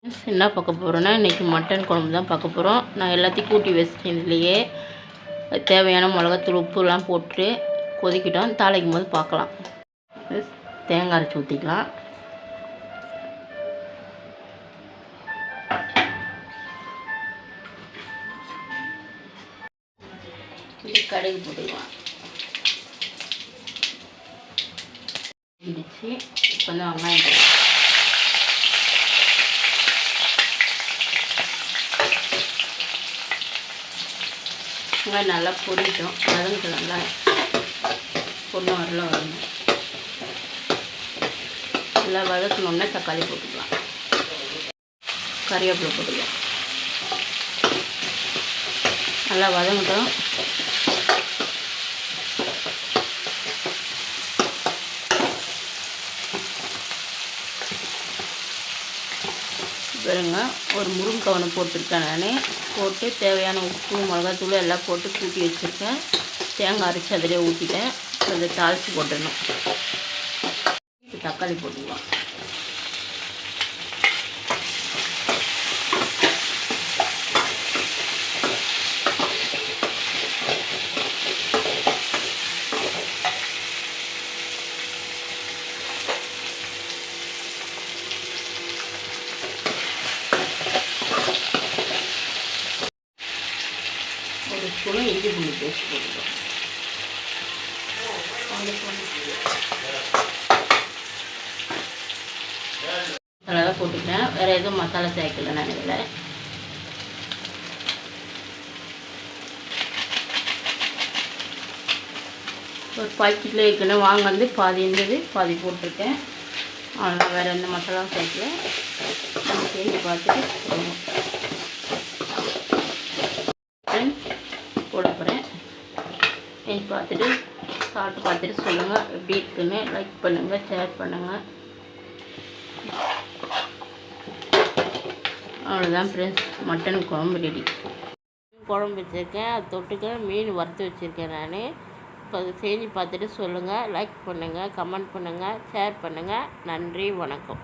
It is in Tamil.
என்ன பார்க்க போகிறோன்னா இன்றைக்கி மட்டன் குழம்பு தான் பார்க்க போகிறோம். நான் எல்லாத்தையும் கூட்டி வச்சிட்டேன். இதுலேயே தேவையான மிளகாத்தூள் உப்புலாம் போட்டு கொதிக்கிட்டோம். தாளிக்கும் போது பார்க்கலாம். தேங்காய் அரைச்சி ஊற்றிக்கலாம். இது கடுகு போட்டுக்கலாம். இடிச்சு இப்போ வந்து வெங்காயம் போடுவோம். வெங்காயம் நல்லா பொரிட்டோம். வதங்கிட்டு நல்லா பொண்ணு வரலாம் வரணும். நல்லா வதக்கணுன்னா தக்காளி போட்டுக்கலாம். கறிவேப்பிலை போட்டுக்கலாம். நல்லா வதங்கிட்டோம். பாருங்க, ஒரு முருங்கைக்காய் போட்டிருக்கேன். நான் போட்டு தேவையான உப்பு மிளகாத்தூள் எல்லாம் போட்டு கூட்டி வச்சுருக்கேன். தேங்காய் அரைச்சி அதிலே ஊற்றிட்டேன். அதை தாளித்து போட்டுடணும். தக்காளி போட்டுக்கலாம். ஒரு ஸ்பூனு இஞ்சி பூண்டு பேஸ்ட் போட்டுக்கலாம். மசாலா போட்டுக்கிறேன். வேறு எதுவும் மசாலா சேர்க்கல நான் இதில். ஒரு பாக்கெட்டில் இருக்குன்னு வாங்க வந்து பாதி இருந்தது, பாதி போட்டிருக்கேன். அதனால் வேறு எந்த மசாலாவும் சேர்க்கல. நம்ம செஞ்சு பார்த்துட்டு போட போகிறேன். செஞ்சு பார்த்துட்டு சாப்பிட்டு பார்த்துட்டு சொல்லுங்கள் எப்படி இருக்குன்னு. லைக் பண்ணுங்கள், ஷேர் பண்ணுங்கள். அவ்வளோதான் ஃப்ரெண்ட்ஸ், மட்டன் குழம்பு ரெடி. குழம்பு வச்சுருக்கேன். அது தொட்டுக்க மீன் வறுத்து வச்சுருக்கேன் நான். இப்போ அதை செஞ்சு பார்த்துட்டு சொல்லுங்கள். லைக் பண்ணுங்கள், கமெண்ட் பண்ணுங்கள், ஷேர் பண்ணுங்கள். நன்றி, வணக்கம்.